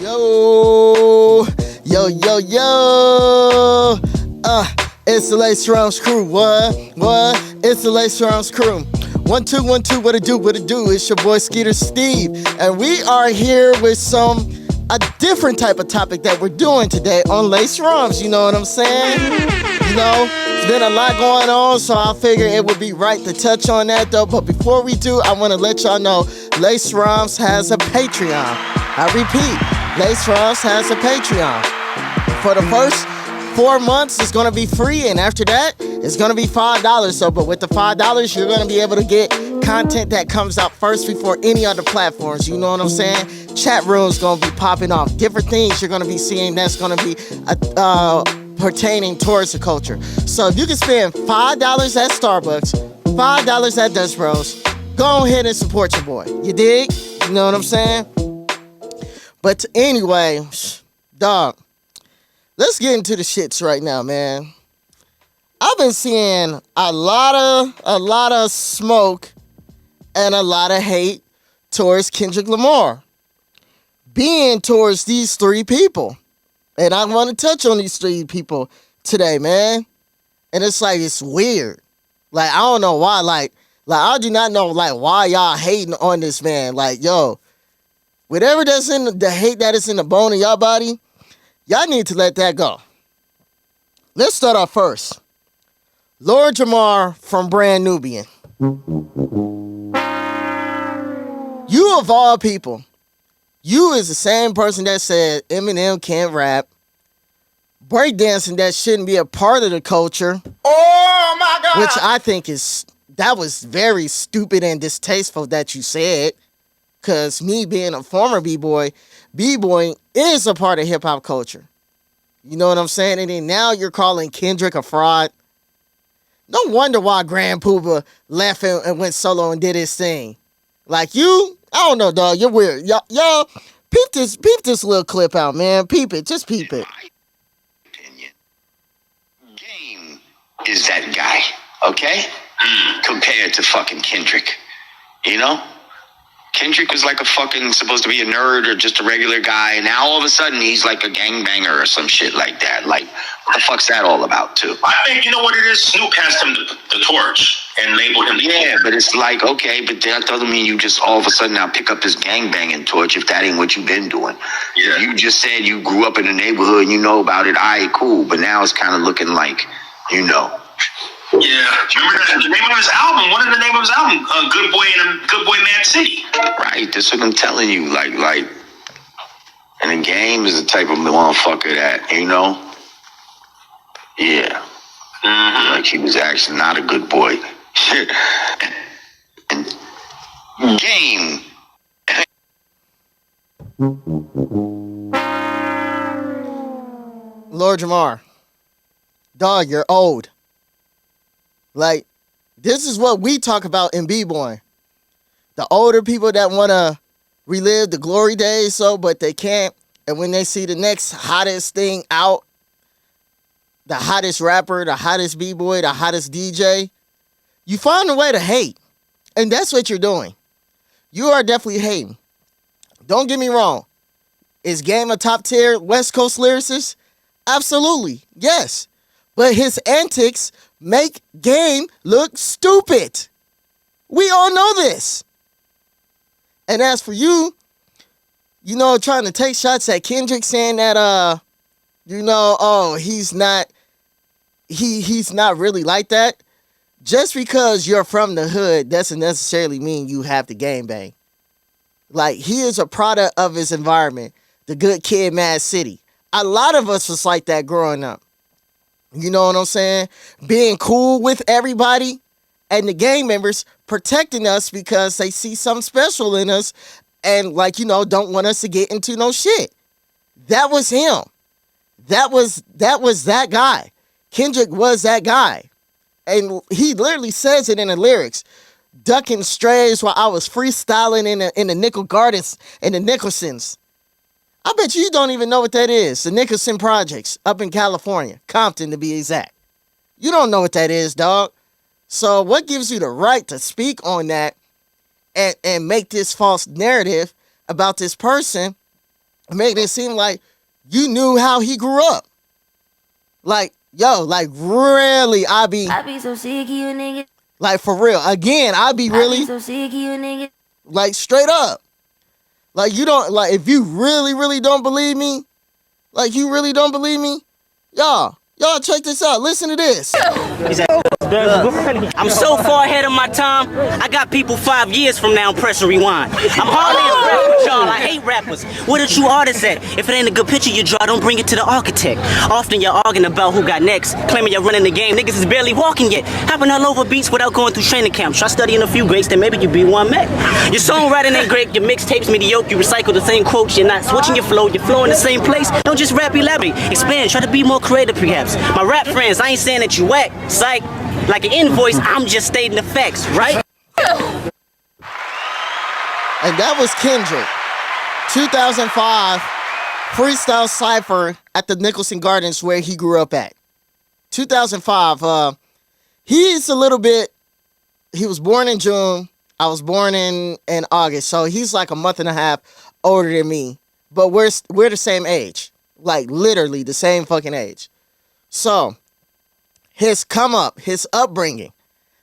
Yo, yo, yo, yo. It's the Lace Rounds crew. What? It's the Lace Rounds crew. 1 2 1 2. What it do? It's your boy Skeeter Steve, and we are here with a different type of topic that we're doing today on Lace Rounds. You know what I'm saying? You know, there's been a lot going on, so I figure it would be right to touch on that though. But before we do, I want to let y'all know Lace Rounds has a Patreon. I repeat, Lace Rounds has a Patreon. For the first 4 months, it's gonna be free, and after that, it's gonna be $5. So, but with the $5, you're gonna be able to get content that comes out first before any other platforms. You know what I'm saying? Chat rooms gonna be popping off. Different things you're gonna be seeing that's gonna be pertaining towards the culture. So if you can spend $5 at Starbucks, $5 at Dutch Bros, go ahead and support your boy. You dig? You know what I'm saying? But anyway, dog, let's get into the shits right now, man. I've been seeing a lot of smoke and a lot of hate towards Kendrick Lamar, being towards these three people. And I want to touch on these three people today, man. And it's like, it's weird. Like, I don't know why. Like I do not know, like, why y'all hating on this man. Like, yo, whatever that's in the hate that is in the bone of y'all body, y'all need to let that go. Let's start off first. Lord Jamar from Brand Nubian. You of all people, you is the same person that said Eminem can't rap, breakdancing that shouldn't be a part of the culture. Oh my God! Which I think that was very stupid and distasteful that you said. Cause me being a former b-boy, b-boying is a part of hip hop culture. You know what I'm saying? And then now you're calling Kendrick a fraud. No wonder why Grand Poobah left and went solo and did his thing. Like you, I don't know, dog. You're weird. Y'all, peep this little clip out, man. Peep it. Just peep it. In my opinion, Game is that guy, okay? Compared to fucking Kendrick. You know? Kendrick was like a fucking supposed to be a nerd or just a regular guy. And now all of a sudden he's like a gangbanger or some shit like that. Like, what the fuck's that all about, too? I think, you know what it is? Snoop passed him the torch and labeled him. Yeah, but it's like, okay, but that doesn't mean you just all of a sudden now pick up this gangbanging torch if that ain't what you've been doing. Yeah. You just said you grew up in the neighborhood and you know about it. All right, cool. But now it's kind of looking like, you know. Yeah, remember the name of his album? What is the name of his album? Good Boy, Mad City. Right, that's what I'm telling you. Like, and the Game is the type of motherfucker that, you know, yeah, like he was actually not a good boy. And Game. Lord Jamar, dog, you're old. Like, this is what we talk about in b-boying. The older people that want to relive the glory days, but they can't. And when they see the next hottest thing out, the hottest rapper, the hottest b-boy, the hottest DJ, you find a way to hate. And that's what you're doing. You are definitely hating. Don't get me wrong. Is Game a top tier West Coast lyricist? Absolutely, yes. But his antics make Game look stupid. We all know this. And as for you, you know, trying to take shots at Kendrick, saying that, you know, oh, he's not really like that. Just because you're from the hood doesn't necessarily mean you have to gangbang. Like, he is a product of his environment. The good kid, Mad City. A lot of us was like that growing up. You know what I'm saying? Being cool with everybody and the gang members protecting us because they see something special in us and, like, you know, don't want us to get into no shit. That was him. That was that guy. Kendrick was that guy. And he literally says it in the lyrics. Ducking strays while I was freestyling in the Nickel Gardens and the Nicholsons. I bet you don't even know what that is. The Nicholson Projects up in California. Compton, to be exact. You don't know what that is, dog. So what gives you the right to speak on that and make this false narrative about this person making it seem like you knew how he grew up. Like, yo, like really, I be so sick of you niggas. like for real. Again, I be really so sick of you niggas. like straight up. Like you don't like if you really, really don't believe me, like you really don't believe me, y'all check this out. Listen to this. I'm so far ahead of my time, I got people 5 years from now pressing rewind. I'm hardly impressed with y'all, I hate rappers. Where the true artists at? If it ain't a good picture you draw, don't bring it to the architect. Often you're arguing about who got next, claiming you're running the game, niggas is barely walking yet. Hopping all over beats without going through training camps. Try studying a few greats, then maybe you be one met. Your songwriting ain't great, your mixtapes mediocre, you recycle the same quotes, you're not switching your flow, you're flowing the same place. Don't just rap elaborate, expand, try to be more creative perhaps. My rap friends, I ain't saying that you whack, psych. Like an invoice, I'm just stating the facts, right? And that was Kendrick. 2005 freestyle cypher at the Nicholson Gardens where he grew up at. 2005. He's a little bit. He was born in June. I was born in August, so he's like a month and a half older than me. But we're the same age, like literally the same fucking age. So his come up, his upbringing,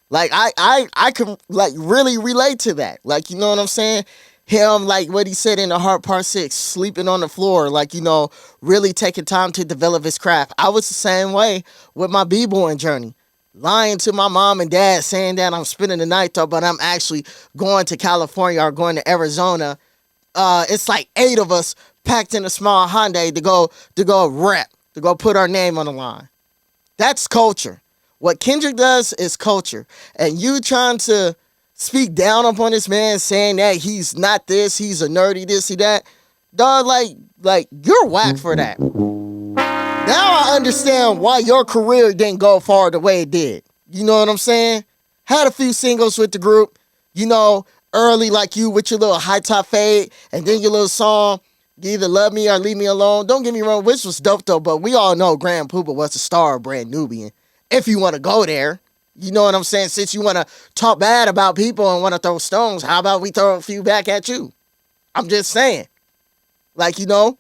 like I can like really relate to that. Like, you know what I'm saying? Him, like what he said in the Heart Part 6, sleeping on the floor, like, you know, really taking time to develop his craft. I was the same way with my b-boying journey. Lying to my mom and dad, saying that I'm spending the night though, but I'm actually going to California or going to Arizona. It's like 8 of us packed in a small Hyundai to go rap, to go put our name on the line. That's culture. What Kendrick does is culture. And you trying to speak down upon this man, saying that he's not this, he's a nerdy, this, he that. Dog, like you're whack for that. Now I understand why your career didn't go far the way it did. You know what I'm saying? Had a few singles with the group, you know, early like you with your little high top fade, and then your little song, You Either Love Me or Leave Me Alone. Don't get me wrong, which was dope though, but we all know Grand Poopa was the star of Brand Nubian. If you want to go there, you know what I'm saying? Since you want to talk bad about people and want to throw stones, how about we throw a few back at you? I'm just saying. Like, you know,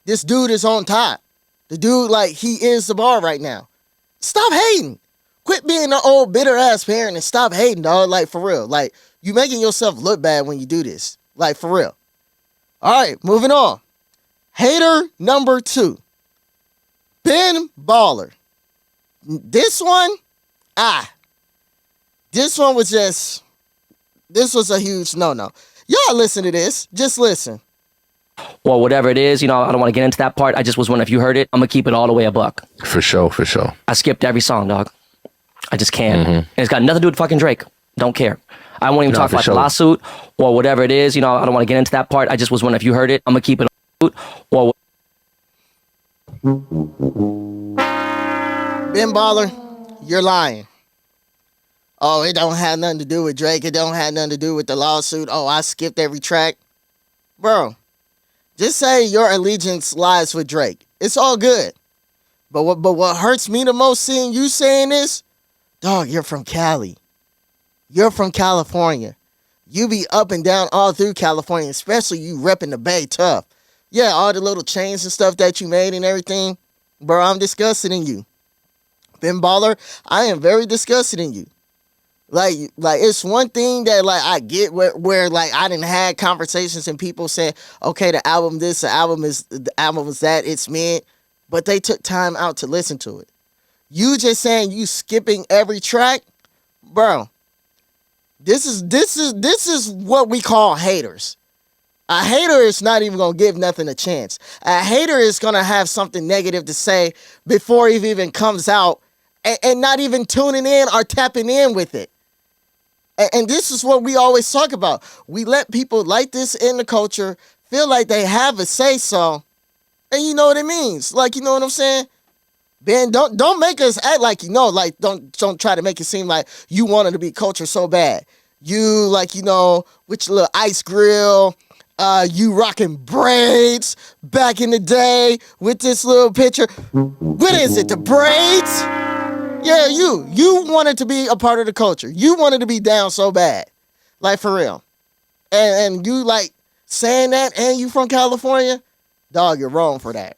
this dude is on top. The dude, like, he is the bar right now. Stop hating. Quit being an old bitter ass parent and stop hating, dog. Like, for real. Like, you making yourself look bad when you do this. Like, for real. All right, moving on. Hater number 2. Ben Baller. This one was a huge no-no. Y'all listen to this. Just listen. Or whatever it is, you know, I don't want to get into that part. I just was wondering if you heard it. I'm going to keep it all the way a buck. For sure. I skipped every song, dog. I just can't. And it's got nothing to do with fucking Drake. Don't care. I won't even talk about the lawsuit or whatever it is. You know, I don't want to get into that part. I just was wondering if you heard it. I'm going to keep it or Ben Baller, you're lying. Oh, it don't have nothing to do with Drake. It don't have nothing to do with the lawsuit. Oh, I skipped every track. Bro, just say your allegiance lies with Drake. It's all good. But what hurts me the most seeing you saying this, dog, you're from Cali. You're from California. You be up and down all through California, especially you repping the Bay tough. Yeah, all the little chains and stuff that you made and everything. Bro, I'm disgusted in you. Ben Baller, I am very disgusted in you. Like it's one thing that like I get where like I didn't had conversations and people saying, okay, the album this, the album is that, it's meant, but they took time out to listen to it. You just saying you skipping every track, bro. This is what we call haters. A hater is not even gonna give nothing a chance. A hater is gonna have something negative to say before it even comes out, and not even tuning in or tapping in with it. And this is what we always talk about. We let people like this in the culture feel like they have a say-so, and you know what it means. Like, you know what I'm saying? Ben, don't make us act like you know. Like, don't try to make it seem like you wanted to be culture so bad. You, like, you know, with your little ice grill, you rocking braids back in the day with this little picture. What is it, the braids? Yeah, you wanted to be a part of the culture. You wanted to be down so bad. Like, for real. And you, like, saying that and you from California, dog, you're wrong for that.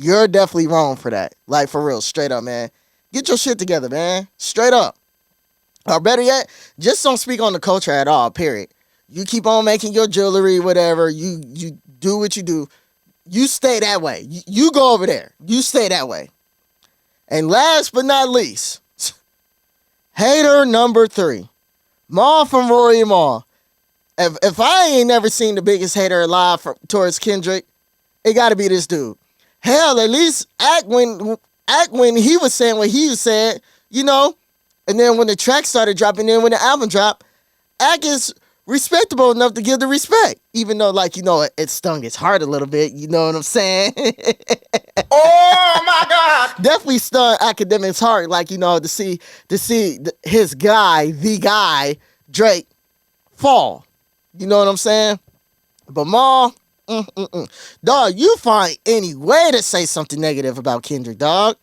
You're definitely wrong for that. Like, for real, straight up, man. Get your shit together, man. Straight up. Or better yet, just don't speak on the culture at all, period. You keep on making your jewelry, whatever. You do what you do. You stay that way. You go over there. You stay that way. And last but not least, hater number 3. Maul from Rory and Maul. If I ain't never seen the biggest hater alive towards Kendrick, it got to be this dude. Hell, at least act when he was saying what he said, you know. And then when the track started dropping, then when the album dropped, act is respectable enough to give the respect. Even though, like, you know, it stung his heart a little bit. You know what I'm saying? Oh, my God. Definitely stung Academic's heart, like, you know, to see his guy, the guy, Drake, fall. You know what I'm saying? But Maul, dog, you find any way to say something negative about Kendrick, dog.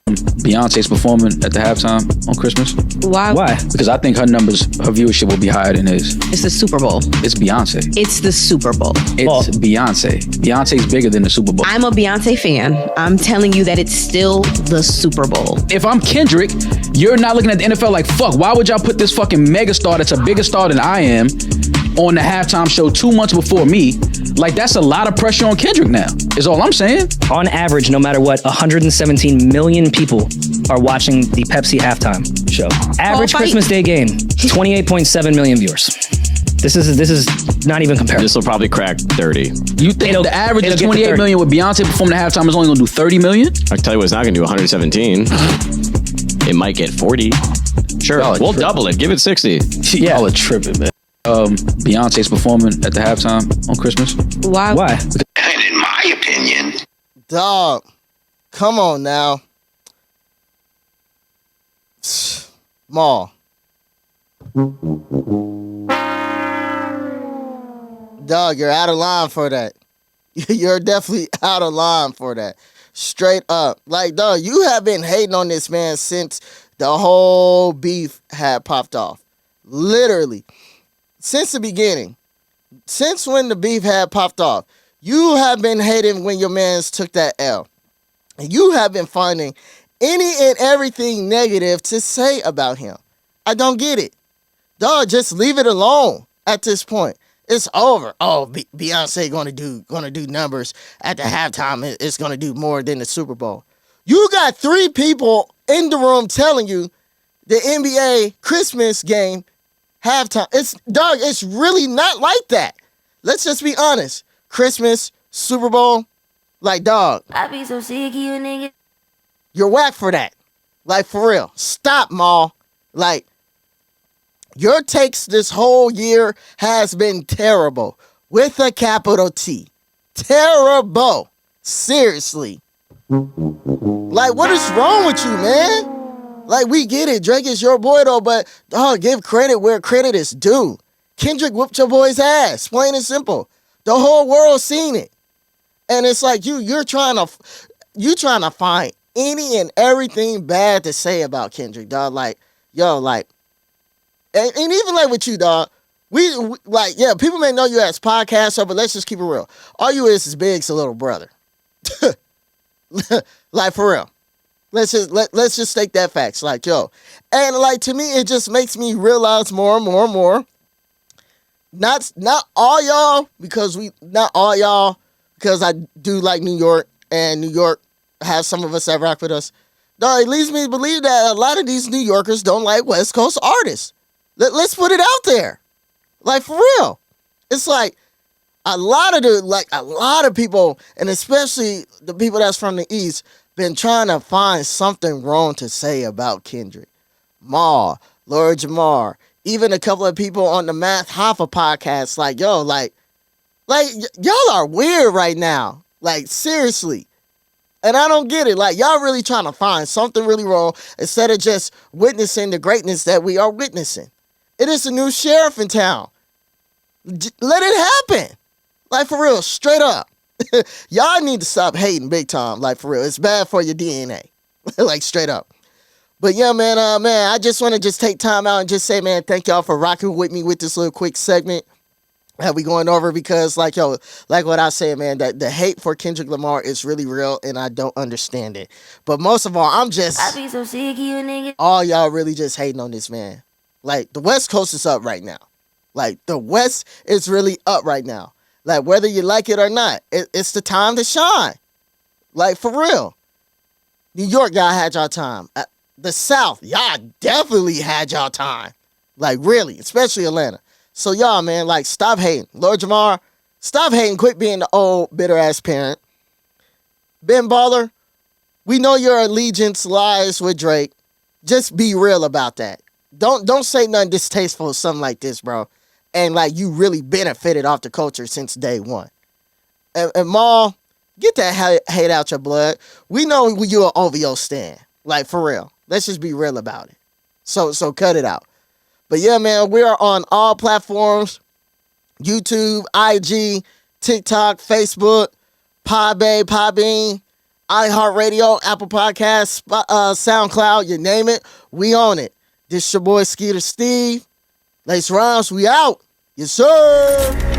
Beyonce's performing at the halftime on Christmas. Why? Because I think her viewership will be higher than his. It's the Super Bowl. It's Beyonce. It's the Super Bowl. It's Beyonce. Beyonce's bigger than the Super Bowl. I'm a Beyonce fan. I'm telling you that it's still the Super Bowl. If I'm Kendrick, you're not looking at the NFL like, fuck, why would y'all put this fucking megastar that's a bigger star than I am on the halftime show 2 months before me? Like, that's a lot of pressure on Kendrick now, is all I'm saying. On average, no matter what, 117 million people are watching the Pepsi halftime show. Average Christmas Day game, 28.7 million viewers. This is not even comparable. This will probably crack 30. You think the average is 28 million with Beyonce performing the halftime is only going to do 30 million? I can tell you what, it's not going to do 117. It might get 40. Sure, we'll double it. Give it 60. Yeah. Y'all are tripping, man. Beyonce's performing at the halftime on Christmas. Why? And in my opinion, dog, come on now. Maul. Dog, you're out of line for that. You're definitely out of line for that. Straight up. Like, dog, you have been hating on this man since the whole beef had popped off. Literally. Since the beginning. Since when the beef had popped off. You have been hating when your mans took that L. And you have been finding any and everything negative to say about him. I don't get it. Dog, just leave it alone at this point. It's over. Oh, Beyonce gonna do numbers at the halftime. It's gonna do more than the Super Bowl. You got 3 people in the room telling you the NBA Christmas game halftime. It's really not like that. Let's just be honest. Christmas, Super Bowl, like, dog. I be so sick of you niggas. You're whack for that. Like, for real. Stop, Maul. Like, your takes this whole year has been terrible. With a capital T. Terrible. Seriously. Like, what is wrong with you, man? Like, we get it. Drake is your boy, though, but, dog, give credit where credit is due. Kendrick whooped your boy's ass. Plain and simple. The whole world seen it. And it's like you're trying to find any and everything bad to say about Kendrick, dog. Like, yo, like, and even like with you, dog, we like, yeah, people may know you as podcaster, but let's just keep it real. All you is Big's little brother. Like, for real. Let's just state that facts. Like, yo. And like, to me, it just makes me realize more and more and more. Not all y'all, because I do like New York, and New York has some of us that rock with us. No, it leads me to believe that a lot of these New Yorkers don't like West Coast artists. Let's put it out there. Like, for real. It's like a lot of people, and especially the people that's from the East, been trying to find something wrong to say about Kendrick. Maul, Lord Jamar, even a couple of people on the Math Hoffa podcast, like, yo, like y'all are weird right now. Like, seriously. And I don't get it. Like, y'all really trying to find something really wrong instead of just witnessing the greatness that we are witnessing. It is a new sheriff in town. Let it happen. Like, for real, straight up. Y'all need to stop hating big time. Like, for real. It's bad for your DNA. Like, straight up. But yeah, man, I just want to just take time out and just say, man, thank y'all for rocking with me with this little quick segment. that we going over because, like, yo, like what I said, man, that the hate for Kendrick Lamar is really real, and I don't understand it. But most of all, I be so sick of you niggas. all y'all really just hating on this man. Like, the West Coast is up right now. Like, the West is really up right now. Like, whether you like it or not, it's the time to shine. Like, for real. New York, y'all had y'all time. The South, y'all definitely had y'all time. Like, really, especially Atlanta. So, y'all, man, like, stop hating. Lord Jamar, stop hating. Quit being the old, bitter-ass parent. Ben Baller, we know your allegiance lies with Drake. Just be real about that. Don't say nothing distasteful or something like this, bro. And, like, you really benefited off the culture since day one. And Maul, get that hate out your blood. We know you're an OVO stan. Like, for real. Let's just be real about it. So cut it out. But yeah, man, we are on all platforms. YouTube, IG, TikTok, Facebook, Podbean, iHeartRadio, Apple Podcasts, SoundCloud, you name it. We own it. This your boy Skeeter Steve. Lace Rhymes, we out. Yes, sir.